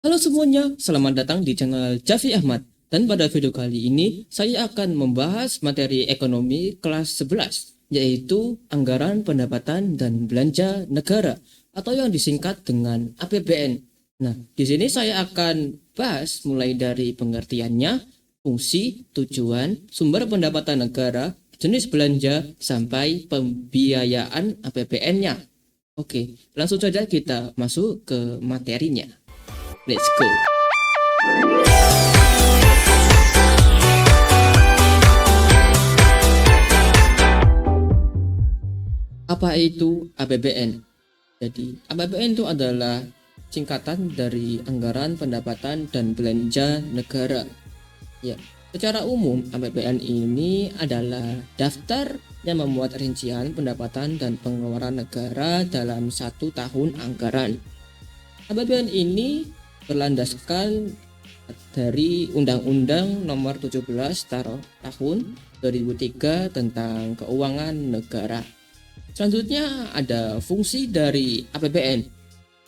Halo semuanya, selamat datang di channel Jafi Ahmad. Dan pada video kali ini, saya akan membahas materi ekonomi kelas 11, yaitu Anggaran Pendapatan dan Belanja Negara, atau yang disingkat dengan APBN. Nah, di sini saya akan bahas mulai dari pengertiannya, fungsi, tujuan, sumber pendapatan negara, jenis belanja, sampai pembiayaan APBN-nya. Oke, langsung saja kita masuk ke materinya. Let's go. Apa itu APBN? Jadi, APBN itu adalah singkatan dari Anggaran Pendapatan dan Belanja Negara. Ya, secara umum APBN ini adalah daftar yang memuat rincian pendapatan dan pengeluaran negara dalam satu tahun anggaran. APBN ini berlandaskan dari Undang-Undang Nomor 17 Tahun 2003 tentang Keuangan Negara. Selanjutnya ada fungsi dari APBN.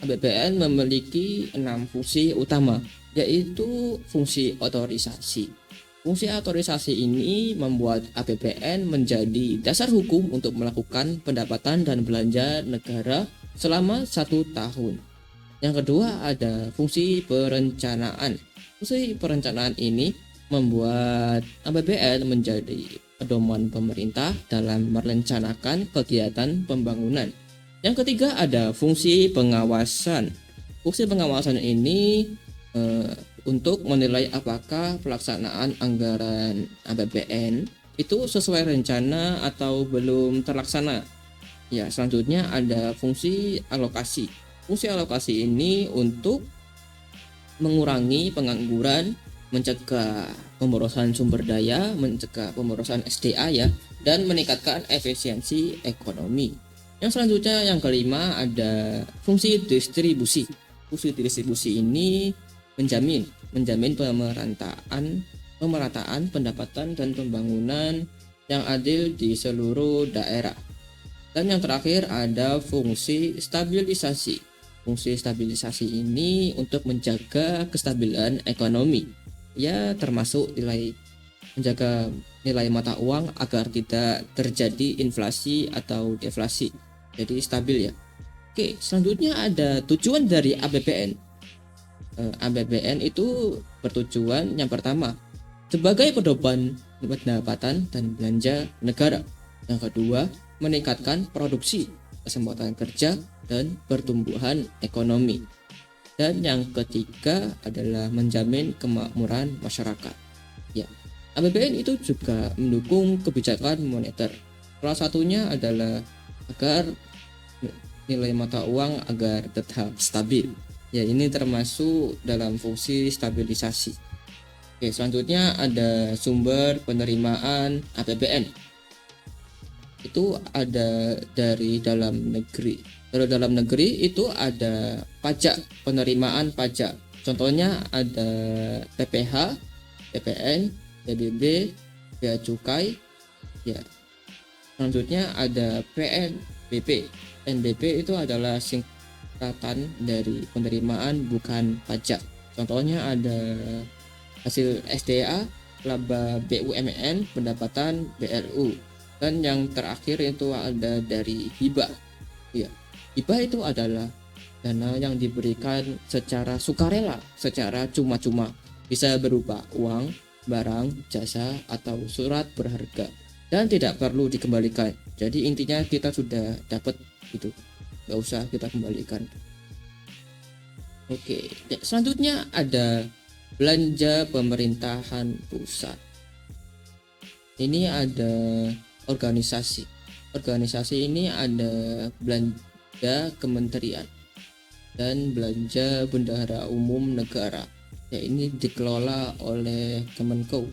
APBN memiliki 6 fungsi utama, yaitu fungsi otorisasi. Fungsi otorisasi ini membuat APBN menjadi dasar hukum untuk melakukan pendapatan dan belanja negara selama 1 tahun. Yang kedua ada fungsi perencanaan. Fungsi perencanaan ini membuat APBN menjadi pedoman pemerintah dalam merencanakan kegiatan pembangunan. Yang ketiga ada fungsi pengawasan. Fungsi pengawasan ini untuk menilai apakah pelaksanaan anggaran APBN itu sesuai rencana atau belum terlaksana. Ya, selanjutnya ada fungsi alokasi. Fungsi alokasi ini untuk mengurangi pengangguran, mencegah pemborosan sumber daya, mencegah pemborosan SDA ya, dan meningkatkan efisiensi ekonomi. Yang selanjutnya yang kelima ada fungsi distribusi. Fungsi distribusi ini menjamin pemerataan pendapatan dan pembangunan yang adil di seluruh daerah. Dan yang terakhir ada fungsi stabilisasi. Fungsi stabilisasi ini untuk menjaga kestabilan ekonomi, ya termasuk menjaga nilai mata uang agar tidak terjadi inflasi atau deflasi, jadi stabil ya. Oke, selanjutnya ada tujuan dari APBN. APBN itu bertujuan yang pertama sebagai pedoman pendapatan dan belanja negara. Yang kedua, meningkatkan produksi, kesempatan kerja, dan pertumbuhan ekonomi. Dan yang ketiga adalah menjamin kemakmuran masyarakat. Ya, APBN itu juga mendukung kebijakan moneter. Salah satunya adalah agar nilai mata uang agar tetap stabil. Ya, ini termasuk dalam fungsi stabilisasi. Oke, selanjutnya ada sumber penerimaan APBN. Itu ada dari dalam negeri. Kalau dalam negeri itu ada pajak, penerimaan pajak. Contohnya ada PPH, PPN, PBB, bea cukai. Ya. Selanjutnya ada PNBP. PNBP itu adalah singkatan dari penerimaan bukan pajak. Contohnya ada hasil SDA, laba BUMN, pendapatan BLU. Dan yang terakhir itu ada dari hibah. Ya. Hibah itu adalah dana yang diberikan secara sukarela, secara cuma-cuma, bisa berupa uang, barang, jasa, atau surat berharga, dan tidak perlu dikembalikan. Jadi intinya kita sudah dapat gitu, nggak usah kita kembalikan. Oke, ya, selanjutnya ada belanja pemerintahan pusat. Ini ada organisasi. Organisasi ini ada belanja kementerian dan belanja bendahara umum negara. Ya, ini dikelola oleh Kemenko.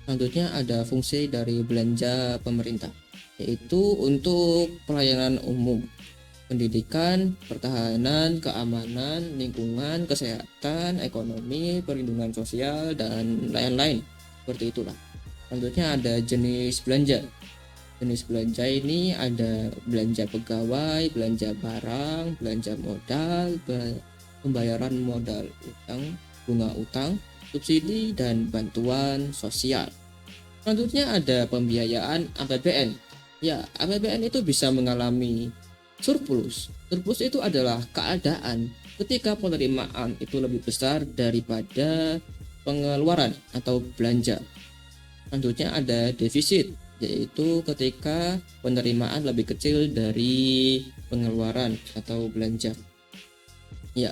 Selanjutnya ada fungsi dari belanja pemerintah, yaitu untuk pelayanan umum, pendidikan, pertahanan, keamanan, lingkungan, kesehatan, ekonomi, perlindungan sosial, dan lain-lain. Seperti itulah. Selanjutnya ada jenis belanja. Jenis belanja ini ada belanja pegawai, belanja barang, belanja modal, pembayaran modal utang, bunga utang, subsidi, dan bantuan sosial. Selanjutnya ada pembiayaan APBN. Ya, APBN itu bisa mengalami surplus. Surplus itu adalah keadaan ketika penerimaan itu lebih besar daripada pengeluaran atau belanja. Selanjutnya ada defisit, yaitu ketika penerimaan lebih kecil dari pengeluaran atau belanja. Ya,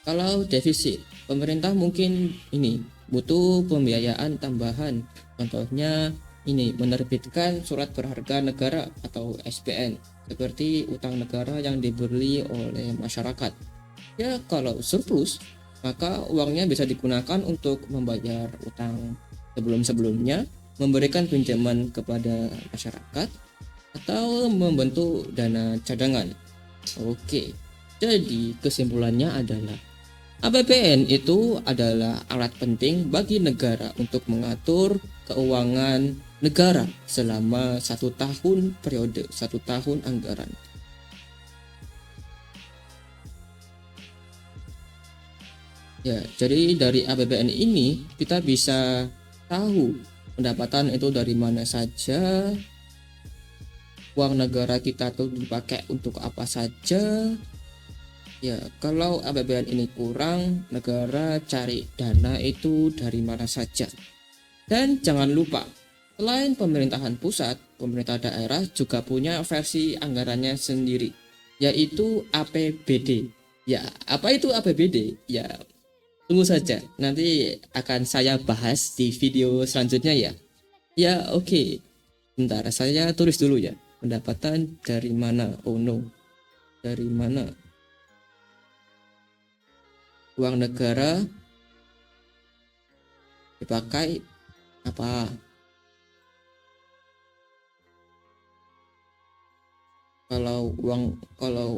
kalau defisit, pemerintah mungkin ini butuh pembiayaan tambahan. Contohnya ini menerbitkan surat berharga negara atau SBN seperti utang negara yang dibeli oleh masyarakat. Ya, kalau surplus, maka uangnya bisa digunakan untuk membayar utang sebelum-sebelumnya, memberikan pinjaman kepada masyarakat, atau membentuk dana cadangan. Oke, jadi kesimpulannya adalah APBN itu adalah alat penting bagi negara untuk mengatur keuangan negara selama 1 tahun periode, 1 tahun anggaran. Ya, jadi dari APBN ini kita bisa tahu pendapatan itu dari mana saja, uang negara kita tuh dipakai untuk apa saja. Ya, kalau APBN ini kurang, negara cari dana itu dari mana saja. Dan jangan lupa, selain pemerintahan pusat, pemerintah daerah juga punya versi anggarannya sendiri, yaitu APBD. Ya, apa itu APBD? Ya, tunggu saja, nanti akan saya bahas di video selanjutnya ya. Ya, oke. Bentar, saya tulis dulu ya. Pendapatan dari mana? Oh no. Dari mana? Uang negara dipakai apa? Kalau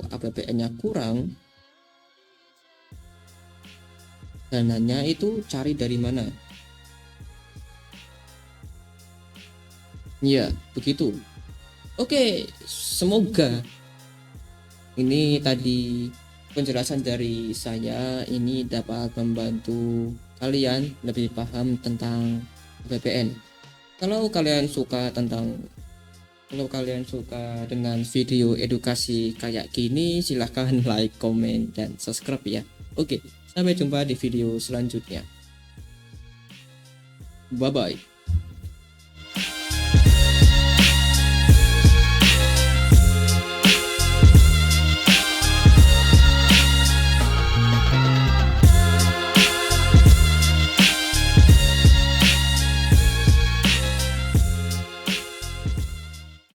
APBN-nya kurang, dananya itu cari dari mana? Ya, begitu. Oke, semoga ini tadi penjelasan dari saya ini dapat membantu kalian lebih paham tentang APBN. Kalau kalian suka dengan video edukasi kayak gini, silahkan like, comment, dan subscribe ya. Oke, sampai jumpa di video selanjutnya. Bye bye.